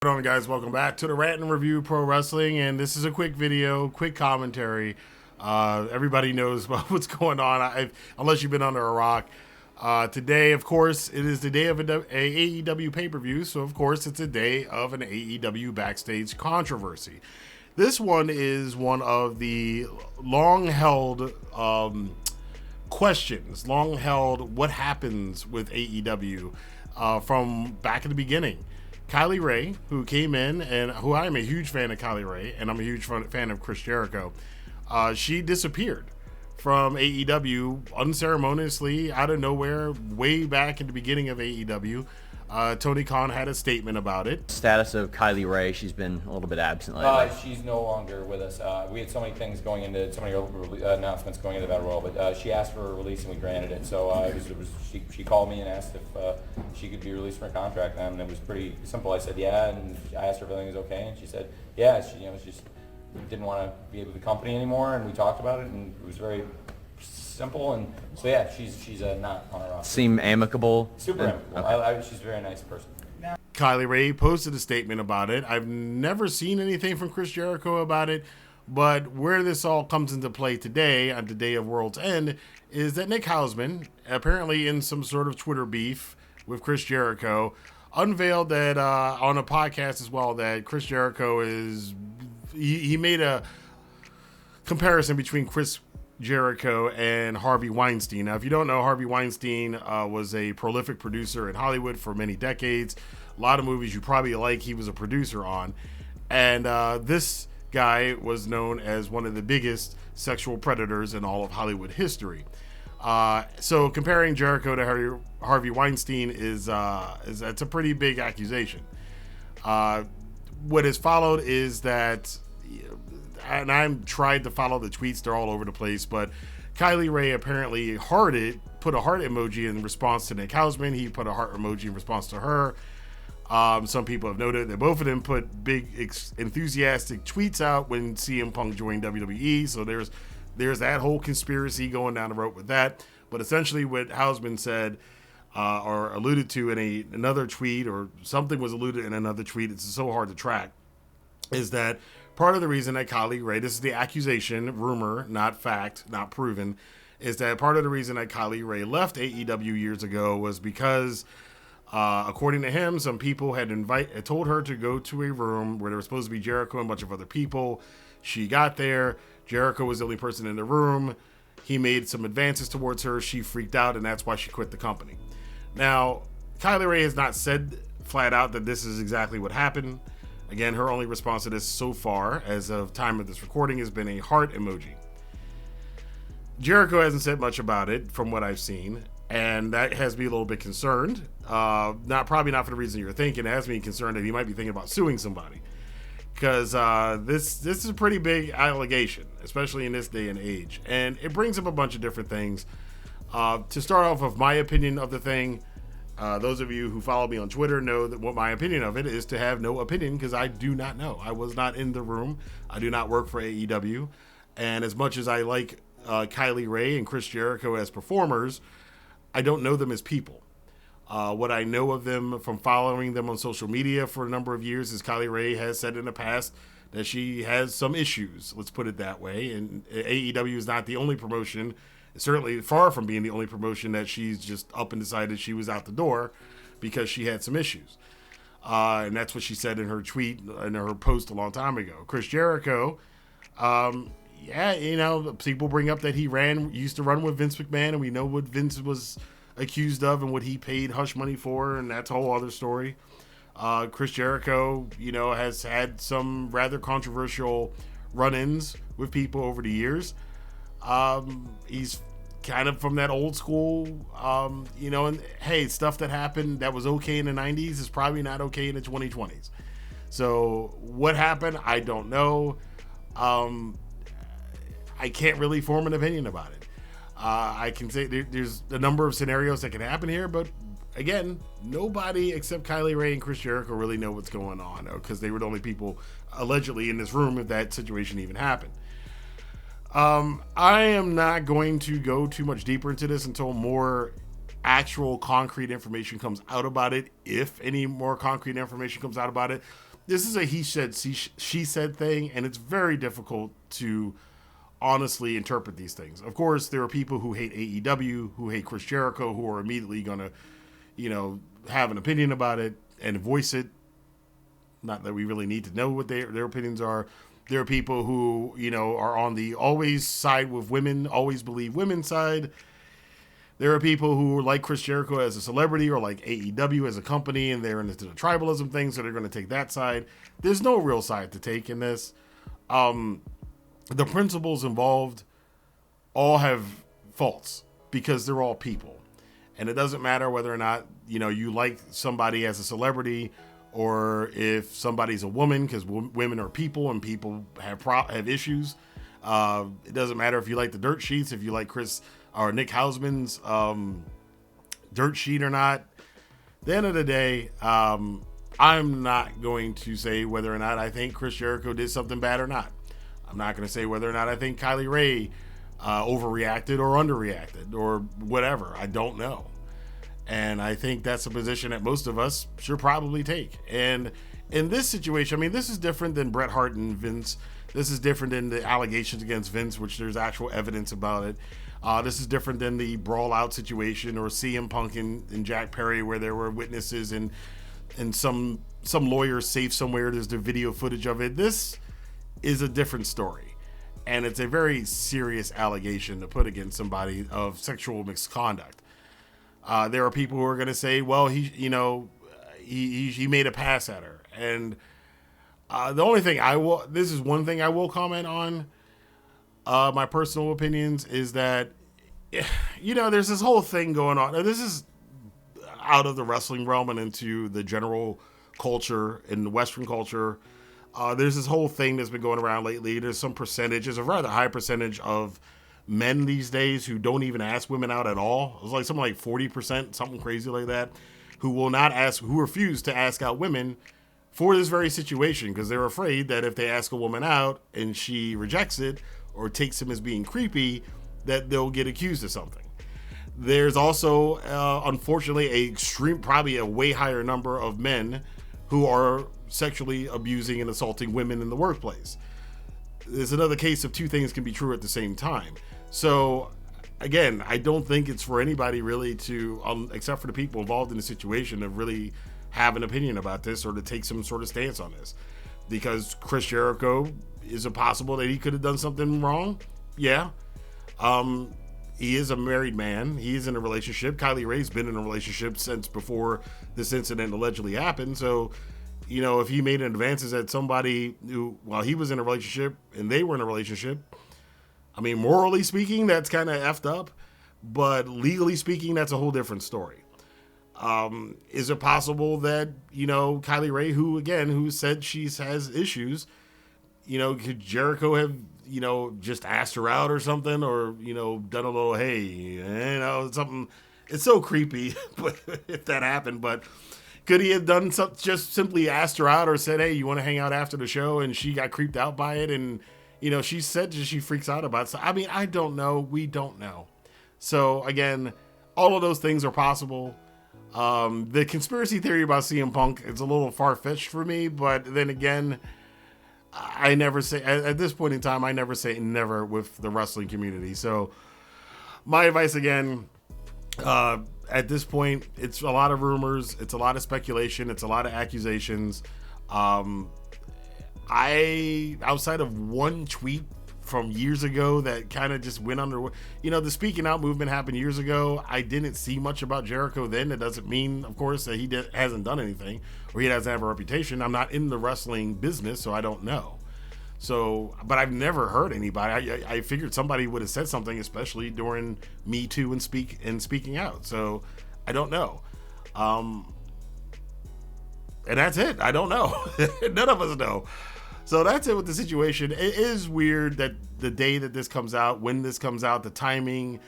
What's going on, guys? Welcome back to the Rantin Review Pro Wrestling, and this is a quick video, quick commentary. Everybody knows what's going on, unless you've been under a rock. Today, of course, it is the day of a AEW pay-per-view, so of course it's a day of an AEW backstage controversy. This one is one of the long-held questions, long-held what happens with AEW from back in the beginning. Kylie Rae, who came in, and who I am a huge fan of Kylie Rae, and I'm a huge fan of Chris Jericho, she disappeared from AEW unceremoniously, out of nowhere, way back in the beginning of AEW. Tony Khan had a statement about it. Status of Kylie Rae, she's been a little bit absent lately. She's no longer with us. We had so many things going into, so many announcements going into Battle Royal, but she asked for a release and we granted it. So she called me and asked if she could be released from her contract, and it was pretty simple. I said yeah, and I asked her if everything was okay, and she said yeah. She just didn't want to be with the company anymore, and we talked about it, and it was very simple. And so yeah, she's not on our roster. Seem amicable? Super amicable. Okay. She's a very nice person. Kylie Rae posted a statement about it. I've never seen anything from Chris Jericho about it, but where this all comes into play today, on the day of World's End, is that Nick Hausman, apparently in some sort of Twitter beef with Chris Jericho, unveiled that on a podcast as well, that Chris Jericho he made a comparison between Chris Jericho and Harvey Weinstein. Now, if you don't know, Harvey Weinstein was a prolific producer in Hollywood for many decades. A lot of movies you probably like, he was a producer on. And this guy was known as one of the biggest sexual predators in all of Hollywood history. So comparing Jericho to Harvey Weinstein that's a pretty big accusation. What has followed is that, and I'm tried to follow the tweets, they're all over the place, but Kylie Rae apparently put a heart emoji in response to Nick Hausman. He put a heart emoji in response to her. Some people have noted that both of them put big enthusiastic tweets out when CM Punk joined WWE, so there's that whole conspiracy going down the road with that. But essentially what Hausman said or alluded to in another tweet, or something was alluded in another tweet, it's so hard to track, is that part of the reason that Kylie Rae, this is the accusation, rumor, not fact, not proven, is that part of the reason that Kylie Rae left AEW years ago was because, according to him, some people had told her to go to a room where there was supposed to be Jericho and a bunch of other people. She got there. Jericho was the only person in the room. He made some advances towards her. She freaked out, and that's why she quit the company. Now, Kylie Rae has not said flat out that this is exactly what happened. Again, her only response to this so far, as of time of this recording, has been a heart emoji. Jericho hasn't said much about it from what I've seen, and that has me a little bit concerned. Probably not for the reason you're thinking. It has me concerned that he might be thinking about suing somebody, because this is a pretty big allegation, especially in this day and age, and it brings up a bunch of different things. To start off with my opinion of the thing, those of you who follow me on Twitter know that what my opinion of it is to have no opinion, because I do not know. I was not in the room. I do not work for AEW. And as much as I like Kylie Rae and Chris Jericho as performers, I don't know them as people. What I know of them from following them on social media for a number of years is Kylie Rae has said in the past that she has some issues, let's put it that way. And AEW is not the only promotion, certainly far from being the only promotion, that she's just up and decided she was out the door because she had some issues. And that's what she said in her tweet, in her post a long time ago. Chris Jericho, people bring up that he used to run with Vince McMahon, and we know what Vince was accused of and what he paid hush money for, and that's a whole other story. Chris Jericho, has had some rather controversial run-ins with people over the years. He's kind of from that old school, and hey, stuff that happened that was okay in the 90s is probably not okay in the 2020s. So what happened, I don't know. I can't really form an opinion about it. I can say there's a number of scenarios that can happen here, but again, nobody except Kylie Rae and Chris Jericho really know what's going on, because they were the only people allegedly in this room if that situation even happened. I am not going to go too much deeper into this until more actual concrete information comes out about it, if any more concrete information comes out about it. this is a he said, she said thing, and it's very difficult to honestly interpret these things. Of course, there are people who hate AEW, who hate Chris Jericho, who are immediately going to, have an opinion about it and voice it. Not that we really need to know what their opinions are. There are people who, are on the always side with women, always believe women's side. There are people who like Chris Jericho as a celebrity or like AEW as a company, and they're into the tribalism thing, so they're going to take that side. There's no real side to take in this. The principles involved all have faults because they're all people. And it doesn't matter whether or not, you like somebody as a celebrity or if somebody's a woman, because women are people and people have issues. It doesn't matter if you like the dirt sheets, if you like Chris or Nick Hausman's dirt sheet or not. At the end of the day, I'm not going to say whether or not I think Chris Jericho did something bad or not. I'm not going to say whether or not I think Kylie Rae overreacted or underreacted or whatever. I don't know. And I think that's a position that most of us should probably take. And in this situation, this is different than Bret Hart and Vince. This is different than the allegations against Vince, which there's actual evidence about it. This is different than the brawl out situation or CM Punk and Jack Perry, where there were witnesses and some lawyer safe somewhere. There's the video footage of it. This is a different story, and it's a very serious allegation to put against somebody of sexual misconduct. There are people who are going to say, well, he made a pass at her, and the only thing this is one thing I will comment on. My personal opinions is that, there's this whole thing going on. Now, this is out of the wrestling realm and into the general culture in the Western culture. There's this whole thing that's been going around lately. There's some percentage, a rather high percentage of men these days who don't even ask women out at all. It's like something like 40%, something crazy like that, who refuse to ask out women for this very situation because they're afraid that if they ask a woman out and she rejects it or takes him as being creepy, that they'll get accused of something. There's also, unfortunately, probably a way higher number of men who are sexually abusing and assaulting women in the workplace. There's another case of two things can be true at the same time. So, again, I don't think it's for anybody really to, except for the people involved in the situation, to really have an opinion about this or to take some sort of stance on this. Because Chris Jericho, is it possible that he could have done something wrong? Yeah. He is a married man. He is in a relationship. Kylie Rae's been in a relationship since before this incident allegedly happened. So, if he made advances at somebody who, while he was in a relationship and they were in a relationship, morally speaking, that's kind of effed up. But legally speaking, that's a whole different story. Is it possible that, Kylie Rae, who said she has issues, could Jericho have, just asked her out or something, or, done a little, hey, something. It's so creepy but if that happened, but could he have done something, just simply asked her out or said, hey, you want to hang out after the show? And she got creeped out by it. And, she said she freaks out about it. So, I don't know. We don't know. So again, all of those things are possible. The conspiracy theory about CM Punk is a little far-fetched for me, but then again, I never say, at this point in time, I never say never with the wrestling community. So my advice again, at this point, it's a lot of rumors, it's a lot of speculation, it's a lot of accusations. Outside of one tweet from years ago that kind of just went under, the speaking out movement happened years ago. I didn't see much about Jericho then. It doesn't mean, of course, that he hasn't done anything or he doesn't have a reputation. I'm not in the wrestling business, so I don't know. So, but I've never heard anybody. I figured somebody would have said something, especially during Me Too and speaking out. So I don't know. And that's it. I don't know. None of us know. So that's it with the situation. It is weird that the day that this comes out, when this comes out, the timing,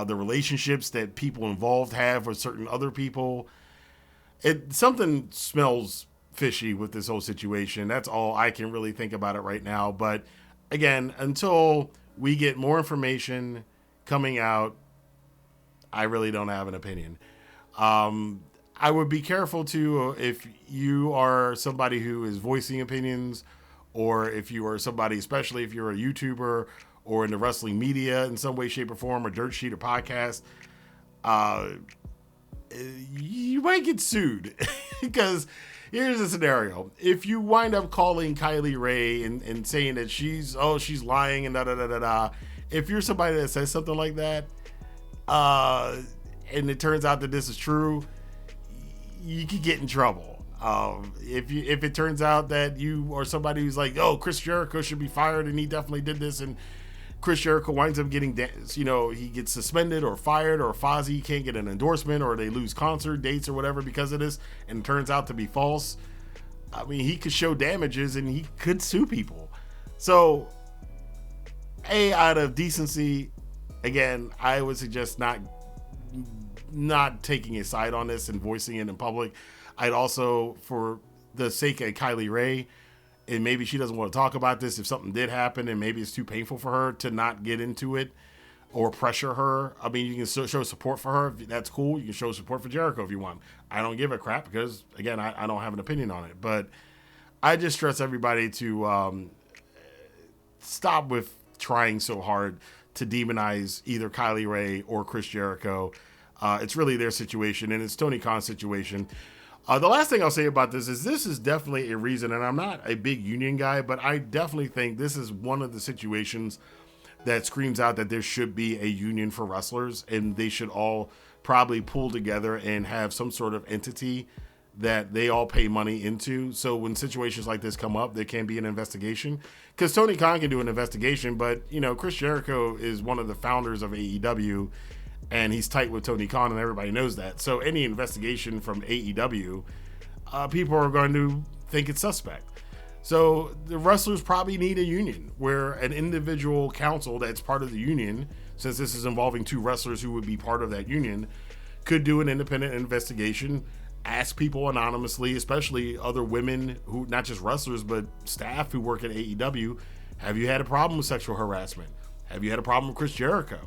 the relationships that people involved have with certain other people, something smells fishy with this whole situation. That's all I can really think about it right now. But again, until we get more information coming out, I really don't have an opinion. I would be careful too if you are somebody who is voicing opinions, or if you are somebody, especially if you're a YouTuber or in the wrestling media in some way, shape, or form, or dirt sheet or podcast, you might get sued. Because here's the scenario. If you wind up calling Kylie Rae and saying that she's lying and da-da-da-da-da, if you're somebody that says something like that, and it turns out that this is true, you could get in trouble. If it turns out that you are somebody who's like, oh, Chris Jericho should be fired and he definitely did this, and Chris Jericho winds up getting, he gets suspended or fired, or Fozzy can't get an endorsement, or they lose concert dates or whatever because of this, and it turns out to be false, I mean, he could show damages and he could sue people. So, out of decency, again, I would suggest not taking a side on this and voicing it in public. I'd also, for the sake of Kylie Rae, and maybe she doesn't want to talk about this, if something did happen and maybe it's too painful for her to not get into it or pressure her. I mean, you can show support for her. That's cool. You can show support for Jericho if you want. I don't give a crap because, again, I don't have an opinion on it. But I just stress everybody to stop with trying so hard to demonize either Kylie Rae or Chris Jericho. It's really their situation, and it's Tony Khan's situation. The last thing I'll say about this is definitely a reason, and I'm not a big union guy, but I definitely think this is one of the situations that screams out that there should be a union for wrestlers, and they should all probably pull together and have some sort of entity that they all pay money into. So when situations like this come up, there can be an investigation. Because Tony Khan can do an investigation, but, Chris Jericho is one of the founders of AEW, and he's tight with Tony Khan, and everybody knows that. So any investigation from AEW, people are going to think it's suspect. So the wrestlers probably need a union where an individual counsel that's part of the union, since this is involving two wrestlers who would be part of that union, could do an independent investigation, ask people anonymously, especially other women who, not just wrestlers, but staff who work at AEW, have you had a problem with sexual harassment? Have you had a problem with Chris Jericho?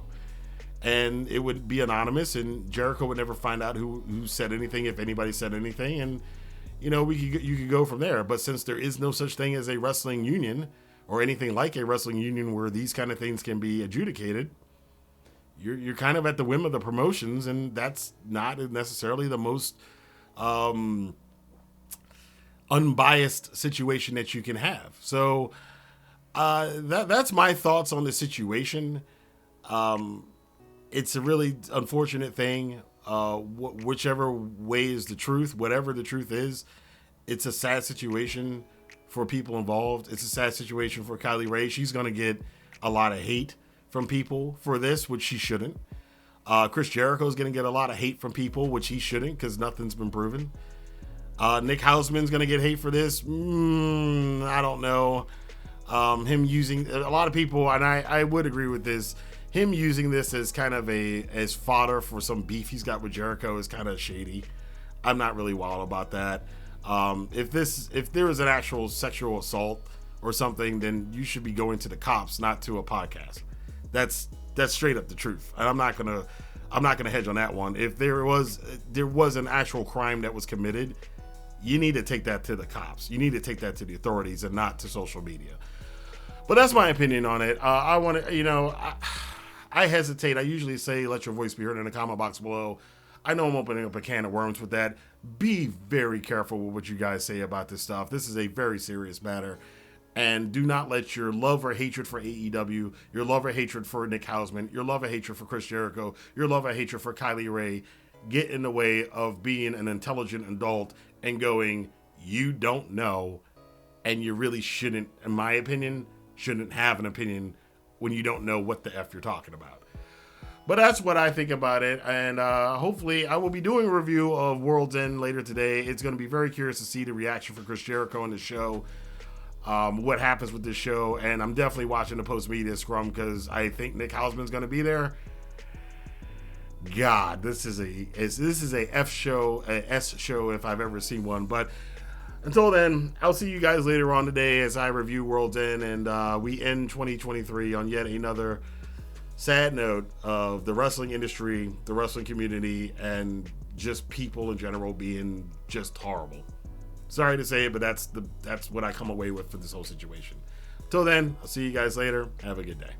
And it would be anonymous, and Jericho would never find out who said anything, if anybody said anything, and you could go from there. But since there is no such thing as a wrestling union or anything like a wrestling union where these kind of things can be adjudicated, you're kind of at the whim of the promotions, and that's not necessarily the most unbiased situation that you can have. So that's my thoughts on the situation. It's a really unfortunate thing. Whichever way is the truth, whatever the truth is, it's a sad situation for people involved. It's a sad situation for Kylie Rae. She's going to get a lot of hate from people for this, which she shouldn't. Chris Jericho is going to get a lot of hate from people, which he shouldn't, because nothing's been proven. Nick Hausman's going to get hate for this. I don't know. Him using a lot of people, and I would agree with this. Him using this as kind of as fodder for some beef he's got with Jericho is kind of shady. I'm not really wild about that. If there was an actual sexual assault or something, then you should be going to the cops, not to a podcast. That's straight up the truth. And I'm not gonna hedge on that one. If there was an actual crime that was committed, you need to take that to the cops. You need to take that to the authorities and not to social media. But that's my opinion on it. I hesitate. I usually say, let your voice be heard in the comment box below. I know I'm opening up a can of worms with that. Be very careful with what you guys say about this stuff. This is a very serious matter. And do not let your love or hatred for AEW, your love or hatred for Nick Hausman, your love or hatred for Chris Jericho, your love or hatred for Kylie Rae get in the way of being an intelligent adult and going, you don't know, and you really shouldn't, in my opinion, shouldn't have an opinion when you don't know what the F you're talking about. But that's what I think about it, and hopefully I will be doing a review of World's End later today. It's going to be very curious to see the reaction for Chris Jericho on the show, what happens with this show, and I'm definitely watching the post-media scrum because I think Nick Hausman's going to be there. God, this is a F show, a S show if I've ever seen one. But until then, I'll see you guys later on today as I review World's End, and we end 2023 on yet another sad note of the wrestling industry, the wrestling community, and just people in general being just horrible. Sorry to say it, but that's what I come away with for this whole situation. Till then, I'll see you guys later. Have a good day.